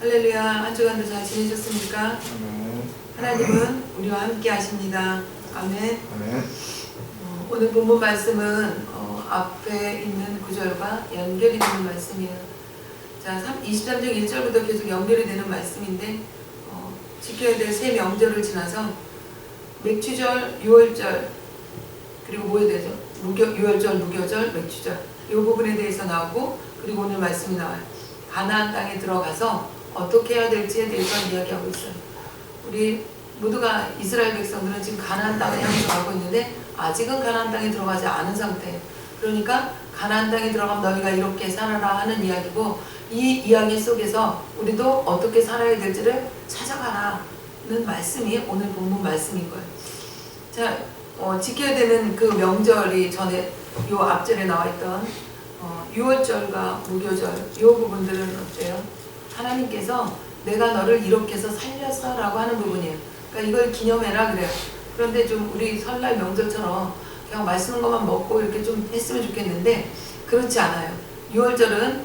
할렐루야. 한 주간도 잘 지내셨습니까? 하나님은 우리와 함께 하십니다. 아멘. 오늘 본문 말씀은 앞에 있는 구절과 연결이 되는 말씀이에요. 자, 23장 1절부터 계속 연결이 되는 말씀인데 지켜야 될 세 명절을 지나서 맥추절, 유월절, 그리고 뭐 해야 되죠? 유월절, 무교절, 맥추절 이 부분에 대해서 나오고, 그리고 오늘 말씀이 나와요. 가나안 땅에 들어가서 어떻게 해야 될지에 대해서 이야기하고 있어요. 우리 모두가 이스라엘 백성들은 지금 가나안 땅을 향해 가고 있는데 아직은 가나안 땅에 들어가지 않은 상태예요. 그러니까 가나안 땅에 들어가면 너희가 이렇게 살아라 하는 이야기고, 이 이야기 속에서 우리도 어떻게 살아야 될지를 찾아가라는 말씀이 오늘 본문 말씀인 거예요. 자, 지켜야 되는 그 명절이 전에 요 앞절에 나와 있던 유월절과 무교절 이 부분들은 어때요? 하나님께서 내가 너를 이렇게 해서 살렸어 라고 하는 부분이에요. 그러니까 이걸 기념해라 그래요. 그런데 좀 우리 설날 명절처럼 그냥 맛있는 것만 먹고 이렇게 좀 했으면 좋겠는데 그렇지 않아요. 유월절은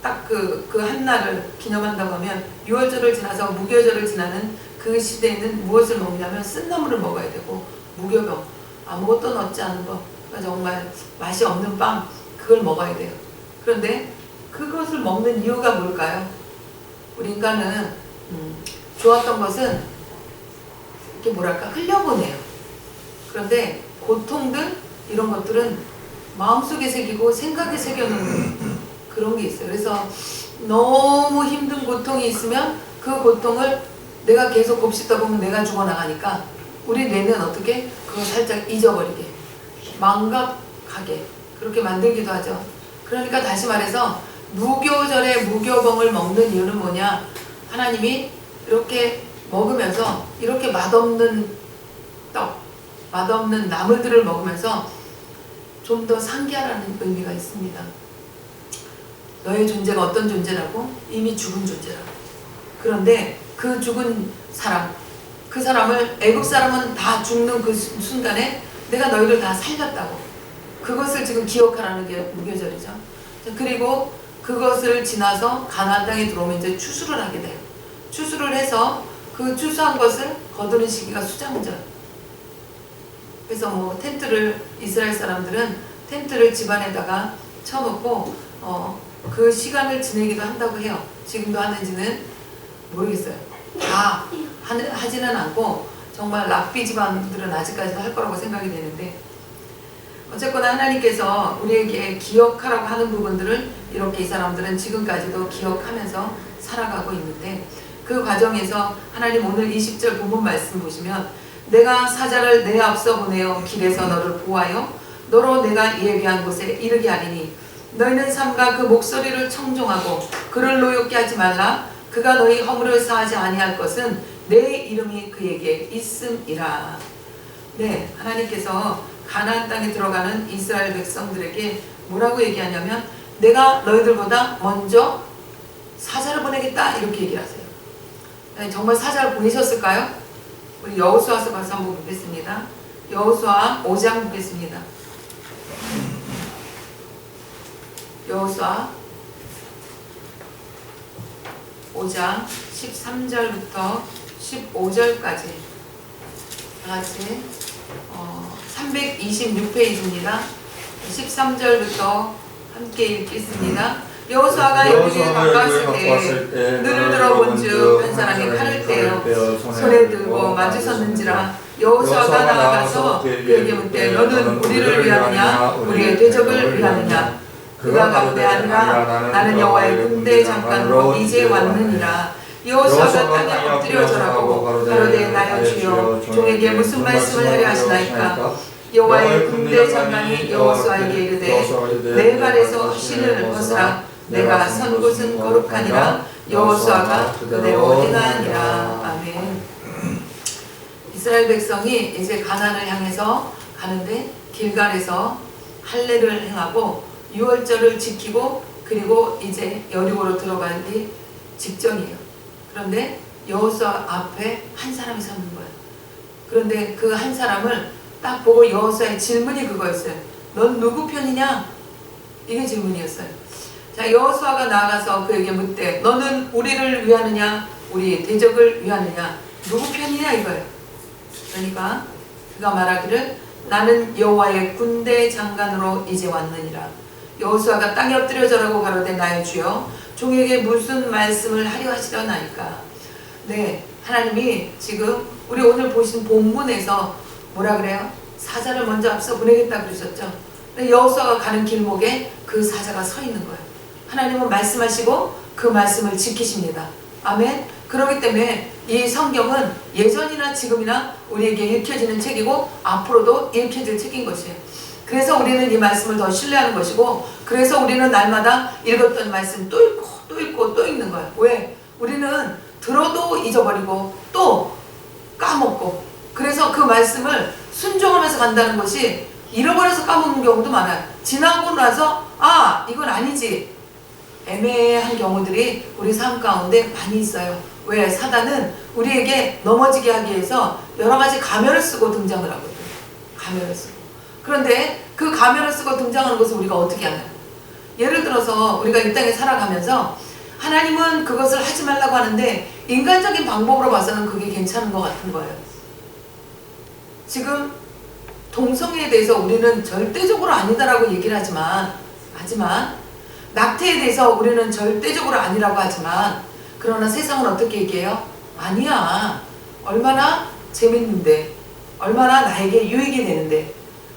딱 그 한날을 기념한다고 하면, 유월절을 지나서 무교절을 지나는 그 시대에는 무엇을 먹냐면 쓴나물을 먹어야 되고, 무교병, 아무것도 넣지 않은 거, 그러니까 정말 맛이 없는 빵, 그걸 먹어야 돼요. 그런데 그것을 먹는 이유가 뭘까요? 우리 인간은 좋았던 것은 이렇게 뭐랄까 흘려보내요. 그런데 고통들 이런 것들은 마음속에 새기고 생각에 새겨놓는 그런 게 있어요. 그래서 너무 힘든 고통이 있으면 그 고통을 내가 계속 곱씹다 보면 내가 죽어나가니까 우리 뇌는 어떻게 그걸 살짝 잊어버리게, 망각하게 그렇게 만들기도 하죠. 그러니까 다시 말해서 무교절에 무교병을 먹는 이유는 뭐냐? 하나님이 이렇게 먹으면서 이렇게 맛없는 떡, 맛없는 나물들을 먹으면서 좀 더 상기하라는 의미가 있습니다. 너의 존재가 어떤 존재라고? 이미 죽은 존재라고. 그런데 그 죽은 사람, 그 사람을 애굽 사람은 다 죽는 그 순간에 내가 너희를 다 살렸다고. 그것을 지금 기억하라는 게 무교절이죠. 그리고 그것을 지나서 가나안 땅에 들어오면 이제 추수를 하게 돼요. 추수를 해서 그 추수한 것을 거두는 시기가 수장절. 그래서 뭐 텐트를, 이스라엘 사람들은 텐트를 집안에다가 쳐놓고 그 시간을 지내기도 한다고 해요. 지금도 하는지는 모르겠어요. 다 하지는 않고 정말 랍비 집안들은 아직까지도 할 거라고 생각이 되는데, 어쨌거나 하나님께서 우리에게 기억하라고 하는 부분들을 이렇게 이 사람들은 지금까지도 기억하면서 살아가고 있는데, 그 과정에서 하나님 오늘 20절 본문 말씀 보시면, 내가 사자를 내 앞서 보내어 길에서 너를 보하여 너로 내가 예비한 곳에 이르게 하리니 너희는 삼가 그 목소리를 청종하고 그를 노엽게 하지 말라. 그가 너희 허물을 사하지 아니할 것은 내 이름이 그에게 있음이라. 네, 하나님께서 가나안 땅에 들어가는 이스라엘 백성들에게 뭐라고 얘기하냐면, 내가 너희들보다 먼저 사자를 보내겠다 이렇게 얘기를 하세요. 네, 정말 사자를 보내셨을까요? 우리 여호수아서 가서 한번 보겠습니다. 여호수아 5장 보겠습니다. 여호수아 5장 13절부터 15절까지 다같이 326페이지입니다. 13절부터 함께 읽겠습니다. 여호수아가 여기에 가까웠을 때 눈을 들어본즉 한 사람이 칼을 떼어 손에 들고 마주섰는지라. 여호수아가 나아가서 그에게 묻되 너는 우리를 위하느냐 우리의 대적을 위하느냐? 그가 가로되 아니라 나는 여호와의 군대 장관으로 이제 왔느니라. 여호수아가 땅에 엎드려 절하고 가로되 나여 주여 종에게 무슨 말씀을 하려 하시나이까? 여호와의 군대 장관이 여호수아에게 이르되 내 발에서 신을 벗으라. 내가 선 곳은 거룩하니라. 여호수아가 그대로 행하니라. 아멘. 이스라엘 백성이 이제 가나안을 향해서 가는데 길갈에서 할례를 행하고 유월절을 지키고, 그리고 이제 여리고로 들어가기 직전이에요. 그런데 여호수아 앞에 한 사람이 서는 거예요. 그런데 그 한 사람을 딱 보고 여호수아의 질문이 그거였어요. 넌 누구 편이냐? 이게 질문이었어요. 자, 여호수아가 나아가서 그에게 묻되 너는 우리를 위하느냐 우리 대적을 위하느냐 누구 편이냐 이거예요. 그러니까 그가 말하기를 나는 여호와의 군대 장관으로 이제 왔느니라. 여호수아가 땅에 엎드려 절하고 가로되 나의 주여 종에게 무슨 말씀을 하려 하시려나이까. 네, 하나님이 지금 우리 오늘 보신 본문에서 뭐라 그래요? 사자를 먼저 앞서 보내겠다 그러셨죠. 여호수아가 가는 길목에 그 사자가 서 있는 거예요. 하나님은 말씀하시고 그 말씀을 지키십니다. 아멘. 그렇기 때문에 이 성경은 예전이나 지금이나 우리에게 읽혀지는 책이고 앞으로도 읽혀질 책인 것이에요. 그래서 우리는 이 말씀을 더 신뢰하는 것이고, 그래서 우리는 날마다 읽었던 말씀 또 읽고 또 읽고 또 읽는 거예요. 왜? 우리는 들어도 잊어버리고 또 까먹고, 그래서 그 말씀을 순종하면서 간다는 것이 잃어버려서 까먹는 경우도 많아요. 지나고 나서 아 이건 아니지 애매한 경우들이 우리 삶 가운데 많이 있어요. 왜? 사단은 우리에게 넘어지게 하기 위해서 여러 가지 가면을 쓰고 등장을 하거든요. 가면을 쓰고. 그런데 그 가면을 쓰고 등장하는 것을 우리가 어떻게 하냐. 예를 들어서 우리가 이 땅에 살아가면서 하나님은 그것을 하지 말라고 하는데 인간적인 방법으로 봐서는 그게 괜찮은 것 같은 거예요. 지금 동성애에 대해서 우리는 절대적으로 아니다라고 얘기를 하지만 낙태에 대해서 우리는 절대적으로 아니라고 하지만, 그러나 세상은 어떻게 얘기해요? 아니야. 얼마나 재밌는데, 얼마나 나에게 유익이 되는데,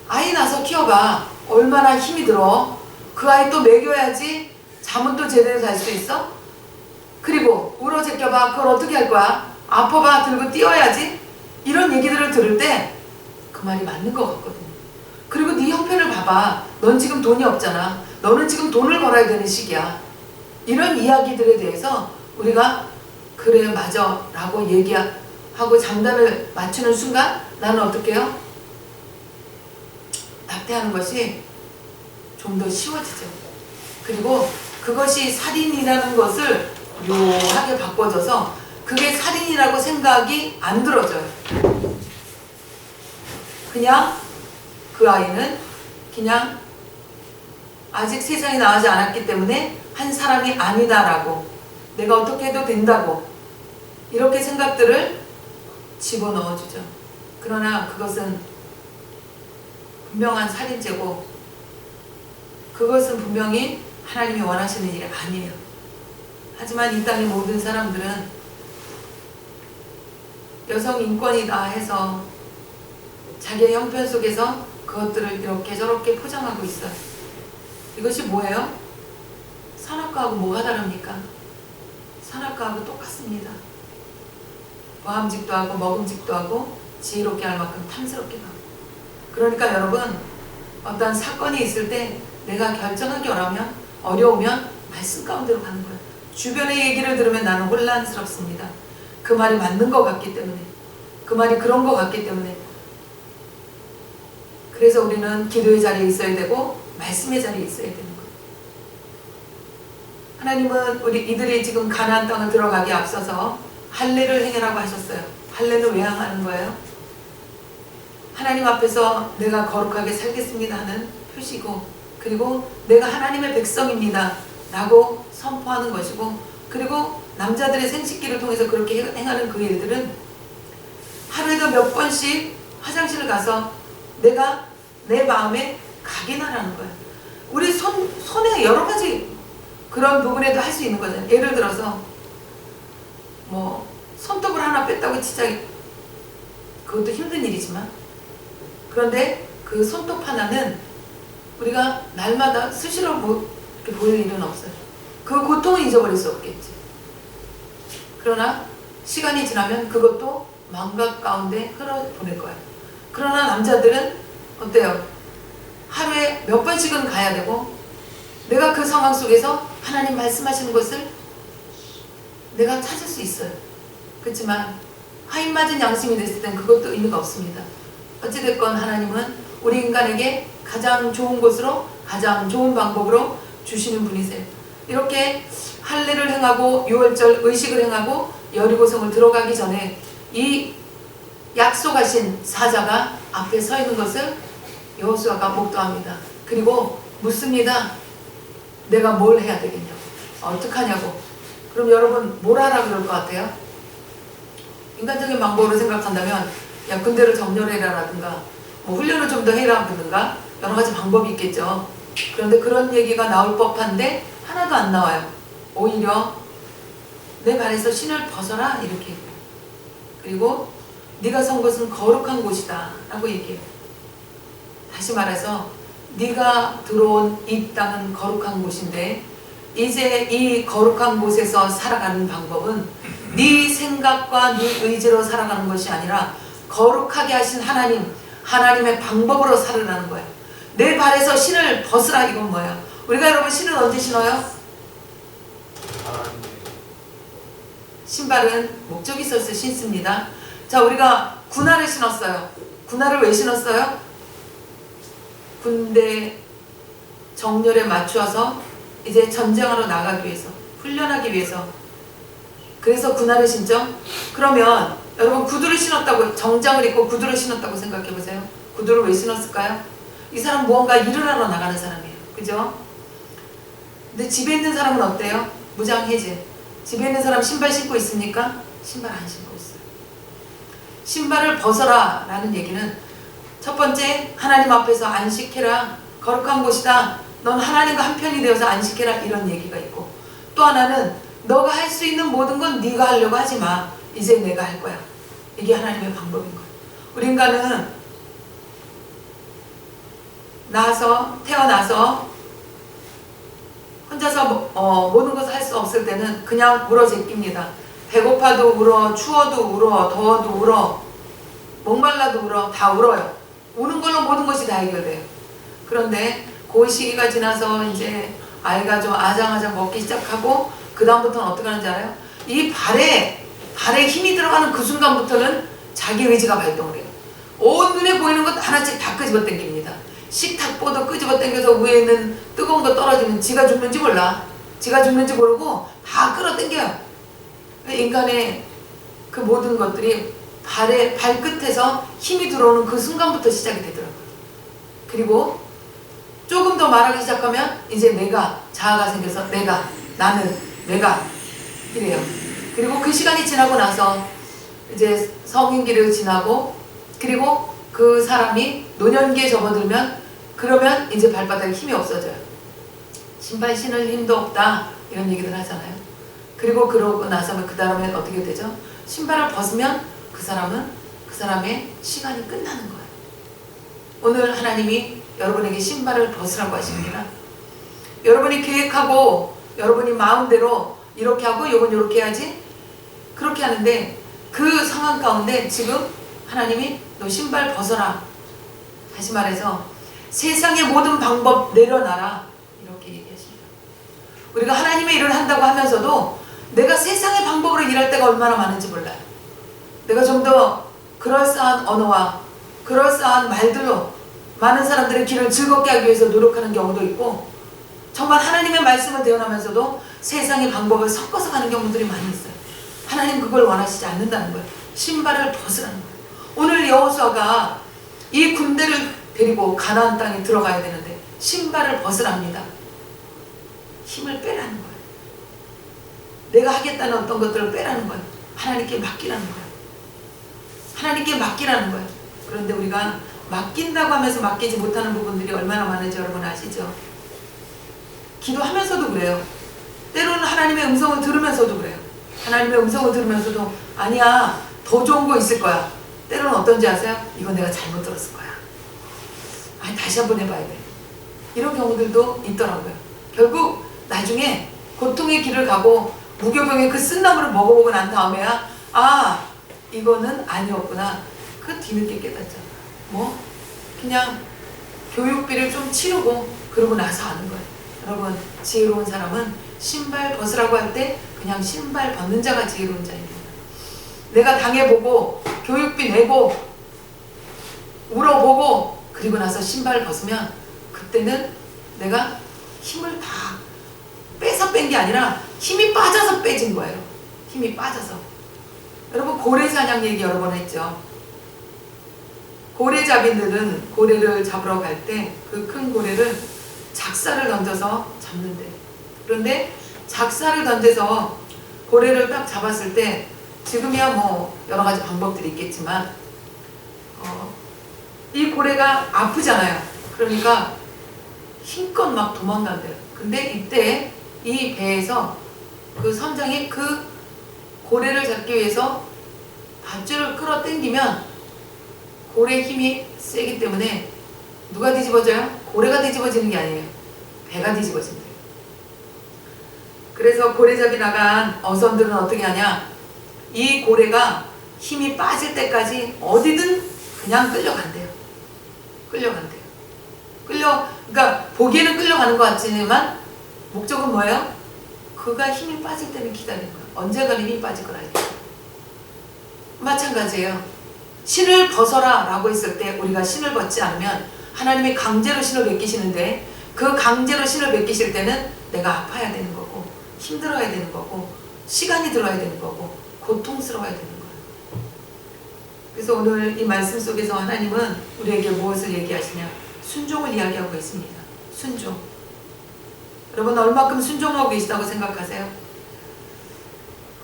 아이 낳아서 키워봐. 얼마나 힘이 들어. 그 아이 또 먹여야지 잠은 또 제대로 잘 수 있어? 그리고 울어 제껴봐. 그걸 어떻게 할 거야? 아파봐. 들고 뛰어야지. 이런 얘기들을 들을 때 그 말이 맞는 것 같거든요. 그리고 네 형편을 봐봐. 넌 지금 돈이 없잖아. 너는 지금 돈을 벌어야 되는 시기야. 이런 이야기들에 대해서 우리가 그래 맞아 라고 얘기하고 장단을 맞추는 순간 나는 어떻게 해요? 낙태하는 것이 좀 더 쉬워지죠. 그리고 그것이 살인이라는 것을 묘하게 바꿔줘서 그게 살인이라고 생각이 안 들어져요. 그냥 그 아이는 그냥 아직 세상에 나오지 않았기 때문에 한 사람이 아니다라고, 내가 어떻게 해도 된다고 이렇게 생각들을 집어넣어주죠. 그러나 그것은 분명한 살인죄고 그것은 분명히 하나님이 원하시는 일이 아니에요. 하지만 이 땅의 모든 사람들은 여성 인권이다 해서 자기의 형편 속에서 그것들을 이렇게 저렇게 포장하고 있어요. 이것이 뭐예요? 선악과하고 뭐가 다릅니까? 선악과하고 똑같습니다. 모함직도 하고 먹음직도 하고 지혜롭게 할 만큼 탐스럽게 하고. 그러니까 여러분, 어떤 사건이 있을 때 내가 결정하기 어려우면 말씀 가운데로 가는 거예요. 주변의 얘기를 들으면 나는 혼란스럽습니다. 그 말이 맞는 것 같기 때문에, 그 말이 그런 것 같기 때문에. 그래서 우리는 기도의 자리에 있어야 되고 말씀의 자리에 있어야 되는 거예요. 하나님은 이들이 지금 가나안 땅을 들어가기에 앞서서 할례를 행하라고 하셨어요. 할례는 왜 하는 거예요? 하나님 앞에서 내가 거룩하게 살겠습니다 하는 표시고, 그리고 내가 하나님의 백성입니다 라고 선포하는 것이고, 그리고 남자들의 생식기를 통해서 그렇게 행하는 그 일들은 하루에도 몇 번씩 화장실을 가서 내가 내 마음에 각인하라는 거예요. 우리 손에 여러 가지 그런 부분에도 할 수 있는 거잖아요. 예를 들어서 뭐 손톱을 하나 뺐다고 진짜 그것도 힘든 일이지만, 그런데 그 손톱 하나는 우리가 날마다 수시로 이렇게 보일 일은 없어요. 그 고통을 잊어버릴 수 없겠지. 그러나 시간이 지나면 그것도 망각 가운데 흘러보낼 거예요. 그러나 남자들은 어때요? 하루에 몇 번씩은 가야 되고, 내가 그 상황 속에서 하나님 말씀하시는 것을 내가 찾을 수 있어요. 그렇지만 하인 맞은 양심이 됐을 땐 그것도 의미가 없습니다. 어찌됐건 하나님은 우리 인간에게 가장 좋은 곳으로, 가장 좋은 방법으로 주시는 분이세요. 이렇게 할례를 행하고 유월절 의식을 행하고 여리고성을 들어가기 전에 이 약속하신 사자가 앞에 서 있는 것을 여호수아가 목도합니다. 그리고 묻습니다. 내가 뭘 해야 되겠냐고. 어떡하냐고. 그럼 여러분 뭘 하라 그럴 것 같아요? 인간적인 방법으로 생각한다면 야 군대를 정렬해라라든가 뭐 훈련을 좀 더 해라든가 여러 가지 방법이 있겠죠. 그런데 그런 얘기가 나올 법한데 하나도 안 나와요. 오히려 내 발에서 신을 벗어라 이렇게. 그리고 네가 선 곳은 거룩한 곳이다 라고 얘기해요. 다시 말해서 네가 들어온 이 땅은 거룩한 곳인데 이제 이 거룩한 곳에서 살아가는 방법은 네 생각과 네 의지로 살아가는 것이 아니라 거룩하게 하신 하나님, 하나님의 방법으로 살으라는 거예요. 내 발에서 신을 벗으라 이건 뭐예요? 우리가 여러분 신을 언제 신어요? 신발은 목적이 있어서 신습니다. 자, 우리가 군화를 신었어요. 군화를 왜 신었어요? 군대 정렬에 맞추어서 이제 전쟁하러 나가기 위해서, 훈련하기 위해서. 그래서 군화를 신죠. 그러면 여러분 구두를 신었다고, 정장을 입고 구두를 신었다고 생각해 보세요. 구두를 왜 신었을까요? 이 사람 무언가 일을 하러 나가는 사람이에요. 그죠? 근데 집에 있는 사람은 어때요? 무장해제. 집에 있는 사람 신발 신고 있습니까? 신발 안 신고 있어요. 신발을 벗어라 라는 얘기는 첫 번째, 하나님 앞에서 안식해라. 거룩한 곳이다. 넌 하나님과 한편이 되어서 안식해라. 이런 얘기가 있고, 또 하나는 너가 할 수 있는 모든 건 네가 하려고 하지 마. 이제 내가 할 거야. 이게 하나님의 방법인 거예요. 우리 인간은 태어나서 혼자서 모든 것을 할 수 없을 때는 그냥 울어 제낍니다. 배고파도 울어, 추워도 울어, 더워도 울어, 목말라도 울어, 다 울어요. 우는 걸로 모든 것이 다 해결돼요. 그런데 그 시기가 지나서 이제 아이가 좀 아장아장 먹기 시작하고 그 다음부터는 어떻게 하는지 알아요? 이 발에 힘이 들어가는 그 순간부터는 자기 의지가 발동을 해요. 온 눈에 보이는 것 하나씩 다 끄집어 당깁니다. 식탁보도 끄집어 당겨서 위에 있는 뜨거운 거 떨어지면 지가 죽는지 몰라. 지가 죽는지 모르고 다 끌어당겨요. 인간의 그 모든 것들이 발끝에서 힘이 들어오는 그 순간부터 시작이 되더라고요. 그리고 조금 더 말하기 시작하면 이제 자아가 생겨서 내가 이래요. 그리고 그 시간이 지나고 나서 이제 성인기를 지나고, 그리고 그 사람이 노년기에 접어들면, 그러면 이제 발바닥에 힘이 없어져요. 신발 신을 힘도 없다 이런 얘기들 하잖아요. 그리고 그러고 나서면 그 다음에 어떻게 되죠? 신발을 벗으면 그 사람의 시간이 끝나는 거예요. 오늘 하나님이 여러분에게 신발을 벗으라고 하십니다. 여러분이 계획하고 여러분이 마음대로 이렇게 하고 이건 이렇게 해야지 그렇게 하는데, 그 상황 가운데 지금 하나님이 너 신발 벗어라. 다시 말해서 세상의 모든 방법 내려놔라 이렇게 얘기하십니다. 우리가 하나님의 일을 한다고 하면서도 내가 세상의 방법으로 일할 때가 얼마나 많은지 몰라요. 내가 좀 더 그럴싸한 언어와 그럴싸한 말들로 많은 사람들의 길을 즐겁게 하기 위해서 노력하는 경우도 있고, 정말 하나님의 말씀을 대언하면서도 세상의 방법을 섞어서 가는 경우들이 많이 있어요. 하나님 그걸 원하시지 않는다는 거예요. 신발을 벗으라는 거예요. 오늘 여호수아가 이 군대를 데리고 가나안 땅에 들어가야 되는데 신발을 벗으랍니다. 힘을 빼라는 거예요. 내가 하겠다는 어떤 것들을 빼라는 거예요. 하나님께 맡기라는 거예요. 하나님께 맡기라는 거예요. 그런데 우리가 맡긴다고 하면서 맡기지 못하는 부분들이 얼마나 많은지 여러분 아시죠? 기도하면서도 그래요. 때로는 하나님의 음성을 들으면서도 그래요. 하나님의 음성을 들으면서도 아니야, 더 좋은 거 있을 거야. 때로는 어떤지 아세요? 이건 내가 잘못 들었을 거야. 아니, 다시 한번 해봐야 돼. 이런 경우들도 있더라고요. 결국 나중에 고통의 길을 가고 무교병의 그 쓴나물을 먹어보고 난 다음에야 이거는 아니었구나. 그 뒤늦게 깨닫죠. 그냥 교육비를 좀 치르고 그러고 나서 아는 거예요. 여러분, 지혜로운 사람은 신발 벗으라고 할 때 그냥 신발 벗는 자가 지혜로운 자입니다. 내가 당해보고 교육비 내고 울어보고 그리고 나서 신발 벗으면 그때는 내가 힘을 다 빼서 뺀 게 아니라 힘이 빠져서 빼진 거예요. 힘이 빠져서. 여러분, 고래사냥 얘기 여러 번 했죠. 고래잡이들은 고래를 잡으러 갈 때 그 큰 고래를 작사를 던져서 잡는데 그런데 작사를 던져서 고래를 딱 잡았을 때 지금이야 뭐 여러 가지 방법들이 있겠지만 이 고래가 아프잖아요. 그러니까 힘껏 막 도망간대요. 근데 이때 이 배에서 그 선장이 그 고래를 잡기 위해서 밧줄을 끌어당기면 고래의 힘이 세기 때문에 누가 뒤집어져요? 고래가 뒤집어지는 게 아니에요. 배가 뒤집어진대요. 그래서 고래잡이 나간 어선들은 어떻게 하냐? 이 고래가 힘이 빠질 때까지 어디든 그냥 끌려간대요. 그러니까 보기에는 끌려가는 것 같지만 목적은 뭐예요? 그가 힘이 빠질 때는 기다리는 거야. 언젠가 힘이 빠질 걸 알죠. 마찬가지예요. 신을 벗어라 라고 했을 때 우리가 신을 벗지 않으면 하나님이 강제로 신을 벗기시는데 그 강제로 신을 벗기실 때는 내가 아파야 되는 거고 힘들어야 되는 거고 시간이 들어야 되는 거고 고통스러워야 되는 거예요. 그래서 오늘 이 말씀 속에서 하나님은 우리에게 무엇을 얘기하시냐? 순종을 이야기하고 있습니다. 순종. 여러분 얼마큼 순종하고 계시다고 생각하세요?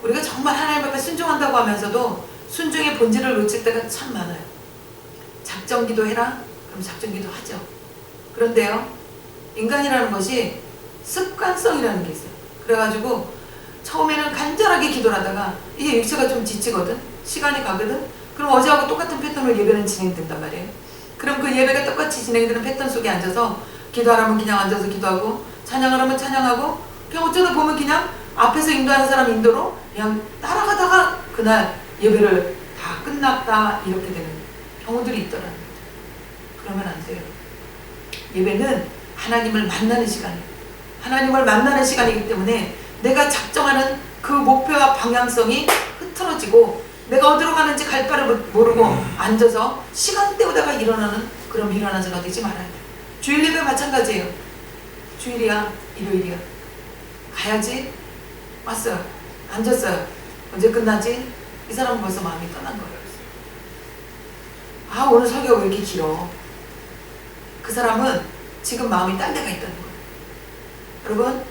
우리가 정말 하나님 앞에 순종한다고 하면서도 순종의 본질을 놓칠 때가 참 많아요. 작정기도 해라? 그럼 작정기도 하죠. 그런데요, 인간이라는 것이 습관성이라는 게 있어요. 그래가지고 처음에는 간절하게 기도를 하다가 이게 육체가 좀 지치거든? 시간이 가거든? 그럼 어제하고 똑같은 패턴으로 예배는 진행된단 말이에요. 그럼 그 예배가 똑같이 진행되는 패턴 속에 앉아서 기도하라면 그냥 앉아서 기도하고 찬양하라면 찬양하고 그냥 어쩌다 보면 그냥 앞에서 인도하는 사람 인도로 그냥 따라가다가 그날 예배를 다 끝났다 이렇게 되는 경우들이 있더라고요. 그러면 안 돼요. 예배는 하나님을 만나는 시간이에요. 하나님을 만나는 시간이기 때문에 내가 작정하는 그 목표와 방향성이 흐트러지고 내가 어디로 가는지 갈 바를 모르고 앉아서 시간 때우다가 일어나는 그런 미련한 자가 되지 말아야 돼요. 주일 예배 마찬가지예요. 주일이야, 일요일이야. 가야지. 왔어요. 앉았어요. 언제 끝나지? 이 사람은 벌써 마음이 떠난 거예요. 아, 오늘 설교가 왜 이렇게 길어? 그 사람은 지금 마음이 딴 데가 있다는 거예요. 여러분,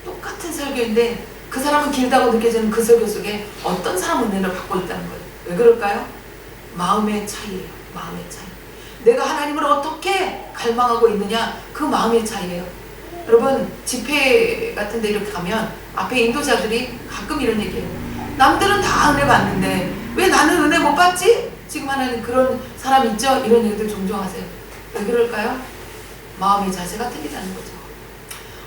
똑같은 설교인데 그 사람은 길다고 느껴지는 그 설교 속에 어떤 사람 은혜를 받고 있다는 거예요. 왜 그럴까요? 마음의 차이예요. 마음의 차이. 내가 하나님을 어떻게 갈망하고 있느냐, 그 마음의 차이예요. 여러분, 집회 같은 데 이렇게 가면 앞에 인도자들이 가끔 이런 얘기해요. 남들은 다 은혜 받는데 왜 나는 은혜 못 받지? 지금 하나님 그런 사람 있죠? 이런 얘기들 종종 하세요. 왜 그럴까요? 마음의 자세가 틀리다는 거죠.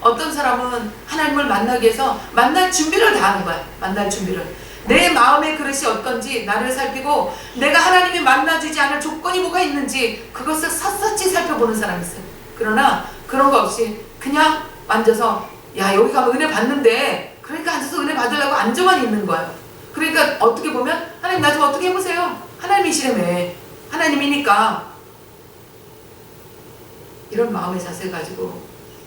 어떤 사람은 하나님을 만나기 위해서 만날 준비를 다 하는 거야. 만날 준비를. 내 마음의 그릇이 어떤지 나를 살피고 내가 하나님이 만나주지 않을 조건이 뭐가 있는지 그것을 샅샅이 살펴보는 사람이 있어요. 그러나 그런 거 없이 그냥 앉아서 야, 여기 가면 은혜 받는데 그러니까 앉아서 은혜 받으려고 앉아만 있는 거예요. 그러니까 어떻게 보면 하나님 나 좀 어떻게 해보세요. 하나님이시라며. 하나님이니까. 이런 마음의 자세 가지고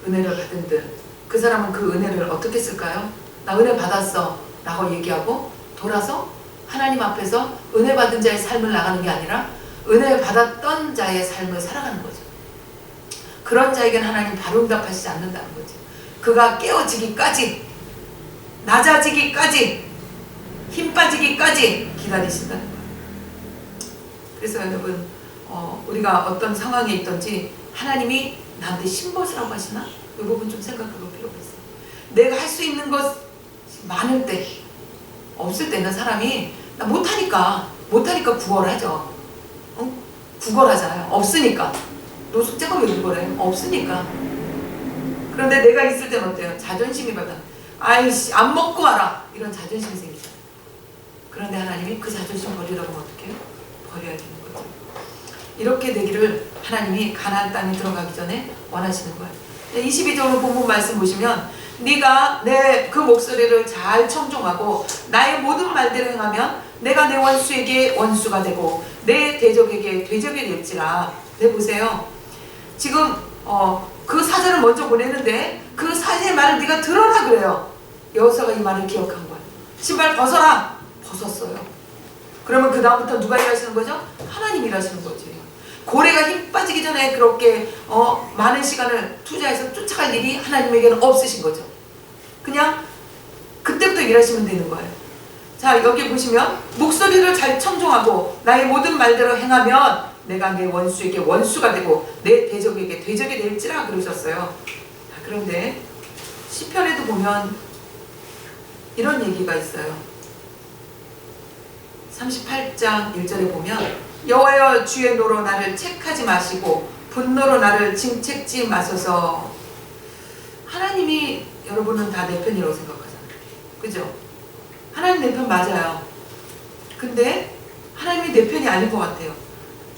은혜를 받은 그 사람은 그 은혜를 어떻게 쓸까요? 나 은혜 받았어 라고 얘기하고 돌아서 하나님 앞에서 은혜 받은 자의 삶을 나가는 게 아니라 은혜 받았던 자의 삶을 살아가는 거죠. 그런 자에게는 하나님 바로 응답하시지 않는다는 거죠. 그가 깨어지기까지, 낮아지기까지, 힘 빠지기까지 기다리신다는 거예요. 그래서 여러분, 우리가 어떤 상황에 있든지 하나님이 나한테 신벗으라고 하시나? 이 부분 좀 생각해 볼 필요가 있어요. 내가 할 수 있는 것 많을 때, 없을 때는 사람이 나 못하니까 구걸하죠. 구걸하잖아요. 없으니까. 너 숙제가 왜 구걸해? 없으니까. 그런데 내가 있을 때는 어때요? 자존심이 받아. 아이씨, 안 먹고 와라. 이런 자존심이 생기잖아요. 그런데 하나님이 그 자존심 버리라고 하면 어떻게 해요? 버려야 되는 거죠. 이렇게 되기를 하나님이 가나안 땅에 들어가기 전에 원하시는 거예요. 22절 본문 말씀 보시면 네가 내 그 목소리를 잘 청종하고 나의 모든 말대로 행하면 내가 내 원수에게 원수가 되고 내 대적에게 대적이 될지라. 네, 보세요. 지금 그 사자를 먼저 보내는데 그 사자의 말을 네가 들어라 그래요. 여호수아가 이 말을 기억한 거예요. 신발 벗어라. 벗었어요. 그러면 그 다음부터 누가 일하시는 거죠? 하나님이 일하시는 거지. 고래가 힘 빠지기 전에 그렇게 많은 시간을 투자해서 쫓아갈 일이 하나님에게는 없으신 거죠. 그냥 그때부터 일하시면 되는 거예요. 자, 여기 보시면 목소리를 잘 청종하고 나의 모든 말대로 행하면 내가 내 원수에게 원수가 되고 내 대적에게 대적이 될지라 그러셨어요. 그런데 시편에도 보면 이런 얘기가 있어요. 38장 1절에 보면 여호와여 주의 노로 나를 책하지 마시고 분노로 나를 징책지 마소서. 하나님이 여러분은 다 내 편이라고 생각하잖아요. 그죠? 하나님 내 편 맞아요. 근데 하나님이 내 편이 아닌 것 같아요.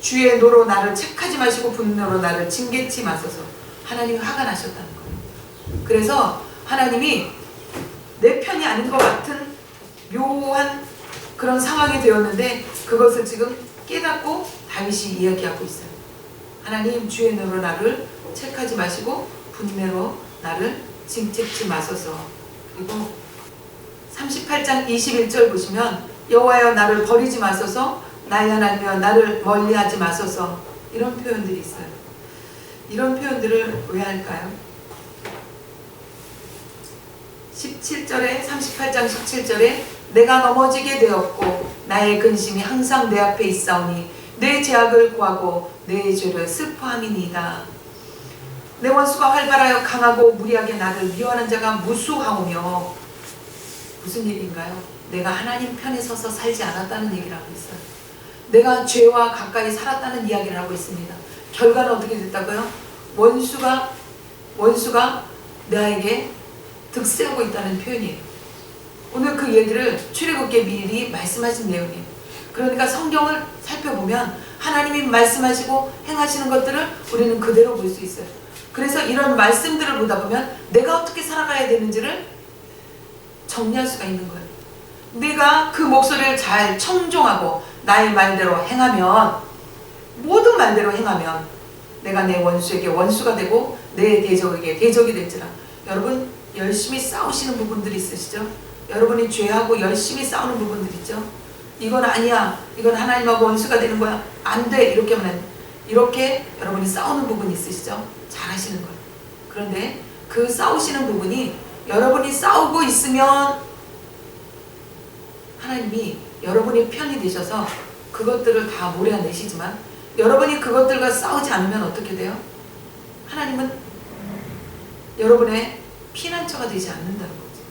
주의 노로 나를 책하지 마시고 분노로 나를 징계치 마소서. 하나님이 화가 나셨다는 거예요. 그래서 하나님이 내 편이 아닌 것 같은 묘한 그런 상황이 되었는데 그것을 지금 깨닫고 다윗이 이야기하고 있어요. 하나님 주의 노로 나를 책하지 마시고 분노로 나를 징책지 마소서. 그리고 38장 21절 보시면 여호와여 나를 버리지 마소서 나의 하나님이여 나를 멀리하지 마소서. 이런 표현들이 있어요. 이런 표현들을 왜 할까요? 17절에 38장 17절에 내가 넘어지게 되었고 나의 근심이 항상 내 앞에 있사오니 내 죄악을 구하고 내 죄를 슬퍼함이니이다. 내 원수가 활발하여 강하고 무리하게 나를 미워하는 자가 무수하오며. 무슨 얘기인가요? 내가 하나님 편에 서서 살지 않았다는 얘기를 하고 있어요. 내가 죄와 가까이 살았다는 이야기를 하고 있습니다. 결과는 어떻게 됐다고요? 원수가 나에게 득세하고 있다는 표현이에요. 오늘 그 얘기를 출애굽기에 미리 말씀하신 내용이에요. 그러니까 성경을 살펴보면 하나님이 말씀하시고 행하시는 것들을 우리는 그대로 볼 수 있어요. 그래서 이런 말씀들을 보다 보면 내가 어떻게 살아가야 되는지를 정리할 수가 있는 거예요. 내가 그 목소리를 잘 청종하고 나의 말대로 행하면, 모든 말대로 행하면 내가 내 원수에게 원수가 되고 내 대적에게 대적이 될지라. 여러분 열심히 싸우시는 부분들이 있으시죠? 여러분이 죄하고 열심히 싸우는 부분들 있죠? 이건 아니야, 이건 하나님하고 원수가 되는 거야, 안 돼, 이렇게 여러분이 싸우는 부분이 있으시죠? 잘하시는 거예요. 그런데 그 싸우시는 부분이 여러분이 싸우고 있으면 하나님이 여러분의 편이 되셔서 그것들을 다 몰아내시지만 여러분이 그것들과 싸우지 않으면 어떻게 돼요? 하나님은 여러분의 피난처가 되지 않는다는 거죠.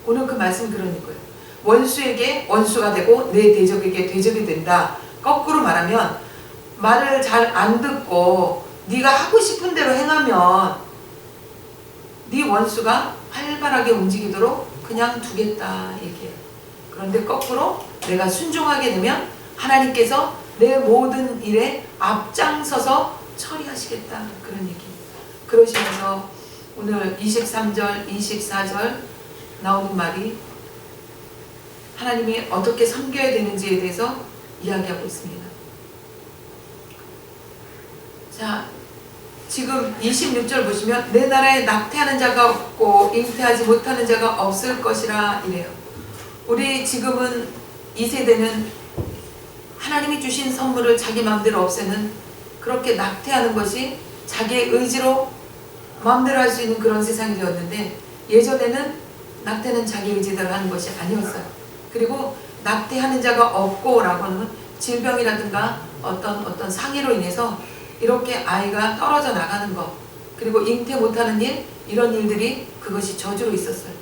오늘 그 말씀이 그런 거예요. 원수에게 원수가 되고 내 대적에게 대적이 된다. 거꾸로 말하면 말을 잘 안 듣고 네가 하고 싶은 대로 행하면 네 원수가 활발하게 움직이도록 그냥 두겠다 얘기해요. 그런데 거꾸로 내가 순종하게 되면 하나님께서 내 모든 일에 앞장서서 처리하시겠다, 그런 얘기예요. 그러시면서 오늘 23절, 24절 나오는 말이 하나님이 어떻게 섬겨야 되는지에 대해서 이야기하고 있습니다. 자, 지금 26절 보시면 내 나라에 낙태하는 자가 없고 잉태하지 못하는 자가 없을 것이라 이래요. 우리 지금은 이 세대는 하나님이 주신 선물을 자기 마음대로 없애는, 그렇게 낙태하는 것이 자기의 의지로 마음대로 할 수 있는 그런 세상이 되었는데, 예전에는 낙태는 자기 의지대로 하는 것이 아니었어요. 그리고 낙태하는 자가 없고 라고 하는 질병이라든가 어떤 상해로 인해서 이렇게 아이가 떨어져 나가는 것, 그리고 잉태 못하는 일, 이런 일들이 그것이 저주로 있었어요.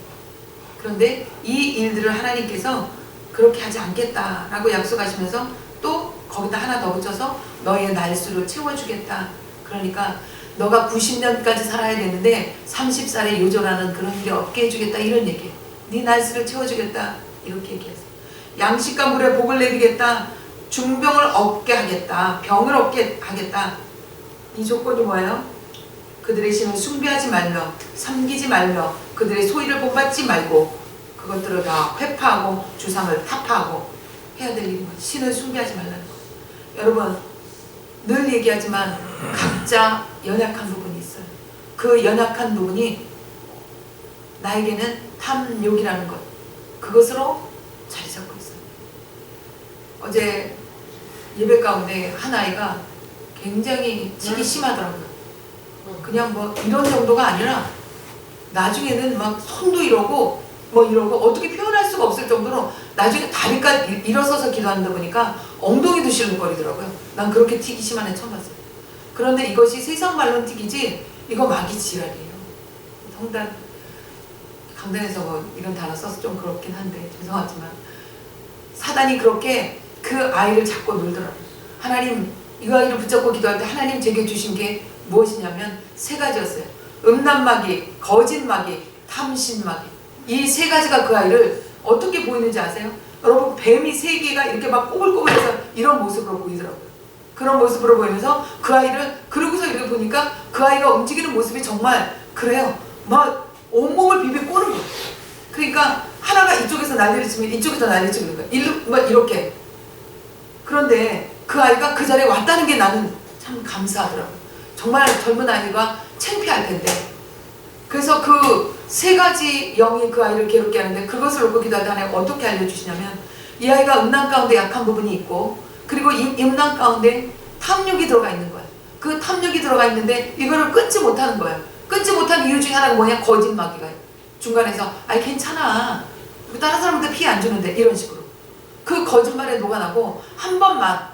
그런데 이 일들을 하나님께서 그렇게 하지 않겠다라고 약속하시면서 또 거기다 하나 더 붙여서 너의 날수를 채워주겠다. 그러니까 너가 90년까지 살아야 되는데 30살에 요절하는 그런 일이 없게 해주겠다, 이런 얘기예요. 네 날수를 채워주겠다, 이렇게 얘기했어요. 양식과 물에 복을 내리겠다, 중병을 없게 하겠다, 병을 없게 하겠다. 이 조건이 뭐예요? 그들의 신을 숭배하지 말며 섬기지 말며 그들의 소위를 본받지 말고 그것들을 다 회파하고 주상을 타파하고 해야 될 일인 거예요. 신을 숭배하지 말라는 거예요. 여러분 늘 얘기하지만 각자 연약한 부분이 있어요. 그 연약한 부분이 나에게는 탐욕이라는 것, 그것으로 자리 잡고 있어요. 어제 예배 가운데 한 아이가 굉장히 틱이 심하더라고요. 그냥 뭐 이런 정도가 아니라 나중에는 막 손도 이러고 뭐 이러고 어떻게 표현할 수가 없을 정도로 나중에 다리가 일어서서 기도한다 보니까 엉덩이도 실룩거리더라고요. 난 그렇게 튀기 심한 애 처음 봤어요. 그런데 이것이 세상 말로는 튀기지 이거 마귀 지랄이에요. 성단 강단에서 뭐 이런 단어 써서 좀 그렇긴 한데 죄송하지만 사단이 그렇게 그 아이를 잡고 놀더라고요. 하나님 이 아이를 붙잡고 기도할 때 하나님 제게 주신 게 무엇이냐면 세 가지였어요. 음란마귀, 거짓마귀, 탐신마귀. 이 세 가지가 그 아이를 어떻게 보이는지 아세요? 여러분 뱀이 세 개가 이렇게 막 꼬불꼬불해서 이런 모습으로 보이더라고요. 그런 모습으로 보이면서 그 아이를 그러고서 이렇게 보니까 그 아이가 움직이는 모습이 정말 그래요. 막 온몸을 비비 꼬는 거예요. 그러니까 하나가 이쪽에서 난리를 치면 이쪽에서 난리를 치는 거예요. 막 이렇게. 그런데 그 아이가 그 자리에 왔다는 게 나는 참 감사하더라고요. 정말 젊은 아이가 창피할 텐데. 그래서 그 세 가지 영이 그 아이를 괴롭게 하는데 그것을 놓고 기도할 때 하나님 어떻게 알려주시냐면 이 아이가 음란 가운데 약한 부분이 있고 그리고 이 음란 가운데 탐욕이 들어가 있는 거예요. 그 탐욕이 들어가 있는데 이거를 끊지 못하는 거예요. 끊지 못한 이유 중에 하나가 뭐냐? 거짓마귀가 중간에서 아이 괜찮아 다른 사람한테 피해 안 주는데 이런 식으로 그 거짓말에 녹아나고 한 번만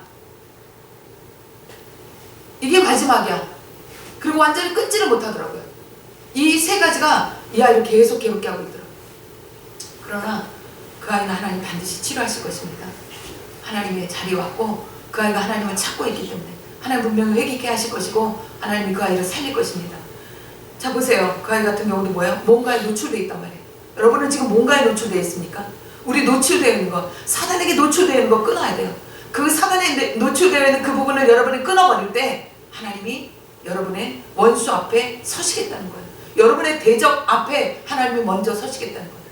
이게 마지막이야. 그리고 완전히 끊지를 못하더라고요. 이 세 가지가 이 아이를 계속 괴롭게 하고 있더라고요. 그러나 그 아이는 하나님 반드시 치료하실 것입니다. 하나님의 자리에 왔고 그 아이가 하나님을 찾고 있기 때문에 하나님 분명히 회개케 하실 것이고 하나님이 그 아이를 살릴 것입니다. 자 보세요. 그 아이 같은 경우도 뭐예요? 뭔가에 노출되어 있단 말이에요. 여러분은 지금 뭔가에 노출되어 있습니까? 우리 노출되어 있는 거, 사단에게 노출되어 있는 거 끊어야 돼요. 그 사단에 노출되어 있는 그 부분을 여러분이 끊어버릴 때 하나님이 여러분의 원수 앞에 서시겠다는 거예요. 여러분의 대적 앞에 하나님이 먼저 서시겠다는 거예요.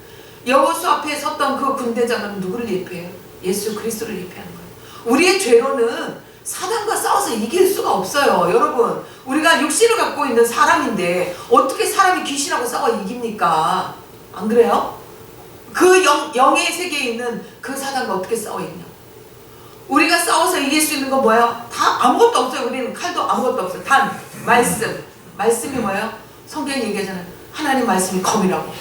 여호수 앞에 섰던 그 군대장은 누구를 예표해요? 예수 그리스도를 예표하는 거예요. 우리의 죄로는 사단과 싸워서 이길 수가 없어요. 여러분 우리가 육신을 갖고 있는 사람인데 어떻게 사람이 귀신하고 싸워 이깁니까? 안 그래요? 그 영의 세계에 있는 그 사단과 어떻게 싸워 이기냐? 우리가 싸워서 이길 수 있는 건 뭐예요? 다 아무것도 없어요. 우리는 칼도 아무것도 없어요. 단 말씀. 말씀이 뭐예요? 성경이 얘기하잖아요. 하나님 말씀이 검이라고.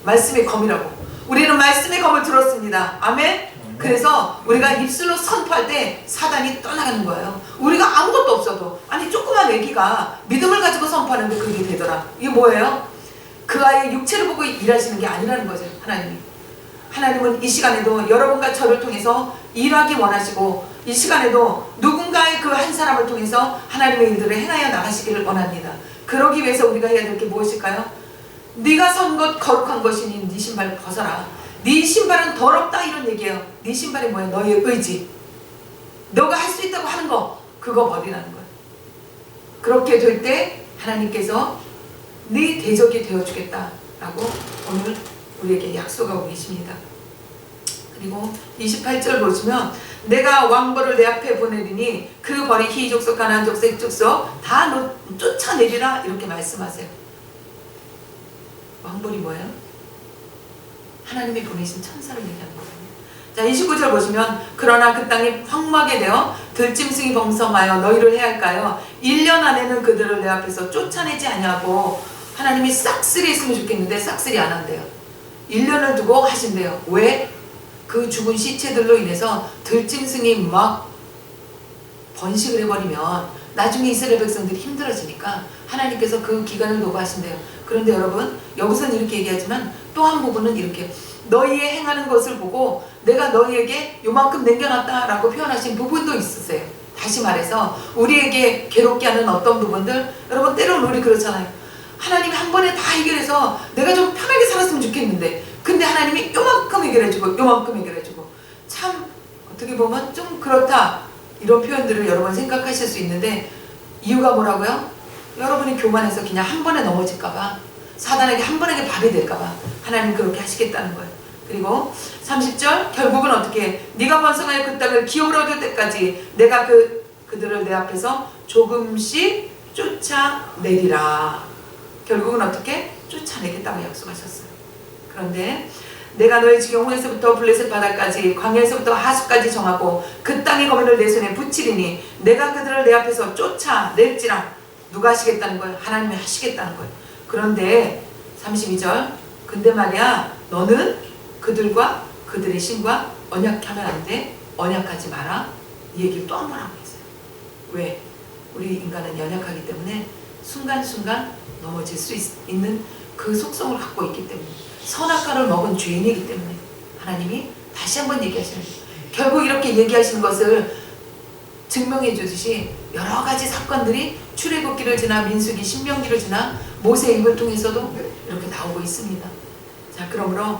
말씀이 검이라고. 우리는 말씀의 검을 들었습니다. 아멘? 그래서 우리가 입술로 선포할 때 사단이 떠나가는 거예요. 우리가 아무것도 없어도 아니 조그만 애기가 믿음을 가지고 선포하는데 그게 되더라. 이게 뭐예요? 그 아이의 육체를 보고 일하시는 게 아니라는 거죠. 하나님은 이 시간에도 여러분과 저를 통해서 일하기 원하시고 이 시간에도 누군가의 그 한 사람을 통해서 하나님의 일들을 행하여 나가시기를 원합니다. 그러기 위해서 우리가 해야 될 게 무엇일까요? 네가 선 것 거룩한 것이니 네 신발 벗어라. 네 신발은 더럽다 이런 얘기예요. 네 신발이 뭐예요? 너의 의지. 너가 할 수 있다고 하는 거 그거 버리라는 거예요. 그렇게 될 때 하나님께서 네 대적이 되어주겠다라고 오늘 우리에게 약속하고 계십니다. 그리고 28절 보시면 내가 왕벌을 내 앞에 보내리니 그 벌이 히 족속 가나안 족속 헷 족속 다 쫓아내리라 이렇게 말씀하세요. 왕벌이 뭐예요? 하나님이 보내신 천사를 얘기하는 거예요. 자 29절 보시면 그러나 그 땅이 황무하게 되어 들짐승이 범성하여 너희를 해할까요? 1년 안에는 그들을 내 앞에서 쫓아내지 아니하고 하나님이 싹쓸이 했으면 좋겠는데 싹쓸이 안 한대요. 1년을 두고 하신대요. 왜? 그 죽은 시체들로 인해서 들짐승이 막 번식을 해버리면 나중에 이스라엘 백성들이 힘들어지니까 하나님께서 그 기간을 두고 하신대요. 그런데 여러분 여기서는 이렇게 얘기하지만 또 한 부분은 이렇게 너희의 행하는 것을 보고 내가 너희에게 요만큼 남겨놨다라고 표현하신 부분도 있으세요. 다시 말해서 우리에게 괴롭게 하는 어떤 부분들 여러분 때로는 우리 그렇잖아요. 하나님이 한 번에 다 해결해서 내가 좀 편하게 살았으면 좋겠는데 근데 하나님이 요만큼 해결해주고 요만큼 해결해주고 참 어떻게 보면 좀 그렇다 이런 표현들을 여러분 생각하실 수 있는데 이유가 뭐라고요? 여러분이 교만해서 그냥 한 번에 넘어질까봐 사단에게 한 번에 밥이 될까봐 하나님 그렇게 하시겠다는 거예요. 그리고 30절 결국은 어떻게 네가 번성하여 그 땅을 기업으로 얻을 때까지 내가 그들을 내 앞에서 조금씩 쫓아내리라. 결국은 어떻게? 쫓아내겠다고 약속하셨어요. 그런데 내가 너의 지경호에서부터 블레셋 바다까지 광야에서부터 하수까지 정하고 그 땅의 거민을 내 손에 붙이리니 내가 그들을 내 앞에서 쫓아낼지라. 누가 하시겠다는 거예요? 하나님이 하시겠다는 거예요. 그런데 32절 근데 말이야 너는 그들과 그들의 신과 언약하면 안 돼. 언약하지 마라. 이 얘기를 또 한 번 하고 있어요. 왜? 우리 인간은 연약하기 때문에 순간순간 넘어질 수 있는 그 속성을 갖고 있기 때문에 선악과를 먹은 죄인이기 때문에 하나님이 다시 한번 얘기하시는 거예요. 결국 이렇게 얘기하시는 것을 증명해 주듯이 여러 가지 사건들이 출애굽기를 지나 민수기 신명기를 지나 모세 입을 통해서도 이렇게 나오고 있습니다. 자, 그러므로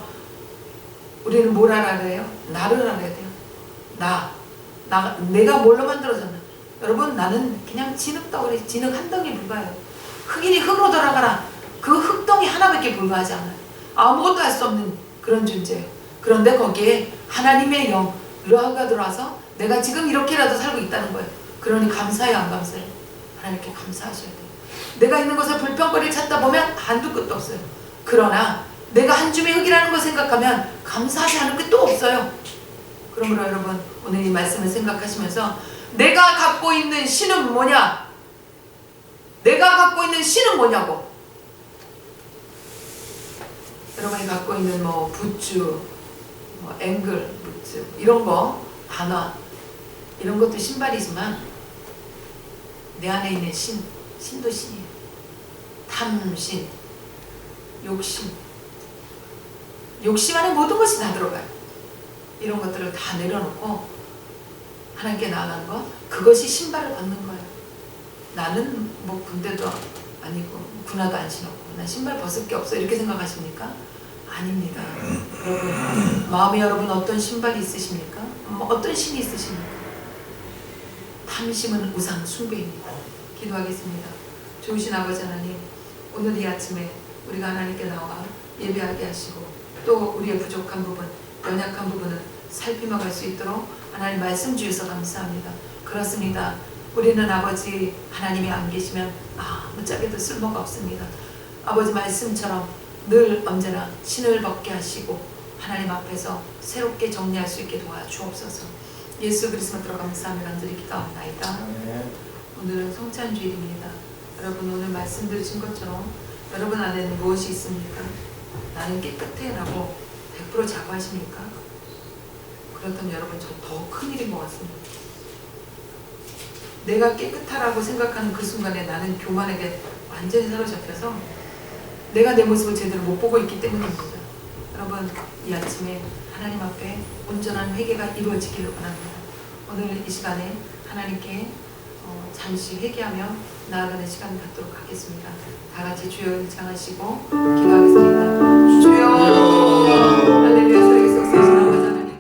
우리는 뭘 알아야 돼요? 나를 알아야 돼요. 내가 뭘로 만들어졌나? 여러분, 나는 그냥 진흙덩어리, 진흙 한 덩이 불과해요. 흑인이 흙으로 돌아가라. 그 흙덩이 하나밖에 불과하지 않아요. 아무것도 할 수 없는 그런 존재예요. 그런데 거기에 하나님의 영, 르하가 들어와서 내가 지금 이렇게라도 살고 있다는 거예요. 그러니 감사해요, 안 감사해요? 하나님께 감사하셔야 돼요. 내가 있는 곳에 불평거리를 찾다 보면 한두 끝도 없어요. 그러나 내가 한 줌의 흙이라는 걸 생각하면 감사하지 않을 게 또 없어요. 그러므로 여러분, 오늘 이 말씀을 생각하시면서 내가 갖고 있는 신은 뭐냐? 내가 갖고 있는 신은 뭐냐고. 여러분이 갖고 있는 뭐 붓주, 뭐 앵글, 붓주 이런 거, 단화 이런 것도 신발이지만 내 안에 있는 신도 신이에요. 탐신, 욕심 안에 모든 것이 다 들어가요. 이런 것들을 다 내려놓고 하나님께 나아가는 것, 그것이 신발을 벗는 거예요. 나는 뭐 군대도 아니고 군화도 안 신었고 난 신발 벗을 게 없어 이렇게 생각하십니까? 아닙니다. 여러분, 마음에 여러분 어떤 신발이 있으십니까? 어떤 신이 있으십니까? 탐심은 우상 숭배입니다. 기도하겠습니다. 좋으신 아버지 하나님, 오늘 이 아침에 우리가 하나님께 나와 예배하게 하시고 또 우리의 부족한 부분, 연약한 부분을 살피며 갈 수 있도록 하나님 말씀 주셔서 감사합니다. 그렇습니다. 우리는 아버지 하나님이 안 계시면 아무짝에도 쓸모가 없습니다. 아버지 말씀처럼 늘 언제나 신을 벗게 하시고 하나님 앞에서 새롭게 정리할 수 있게 도와주옵소서. 예수 그리스도로 감사하며 간절히 기도합니다. 오늘은 성찬주일입니다. 여러분, 오늘 말씀 들으신 것처럼 여러분 안에는 무엇이 있습니까? 나는 깨끗해 라고 100% 자부하십니까? 그렇다면 여러분, 전 더 큰일인 것 같습니다. 내가 깨끗하라고 생각하는 그 순간에 나는 교만에게 완전히 사로잡혀서 내가 내 모습을 제대로 못 보고 있기 때문입니다. 여러분, 이 아침에 하나님 앞에 온전한 회개가 이루어지기를 원합니다. 오늘 이 시간에 하나님께 잠시 회개하며 나아가는 시간을 갖도록 하겠습니다. 다 같이 주여 일창하시고 기도하겠습니다.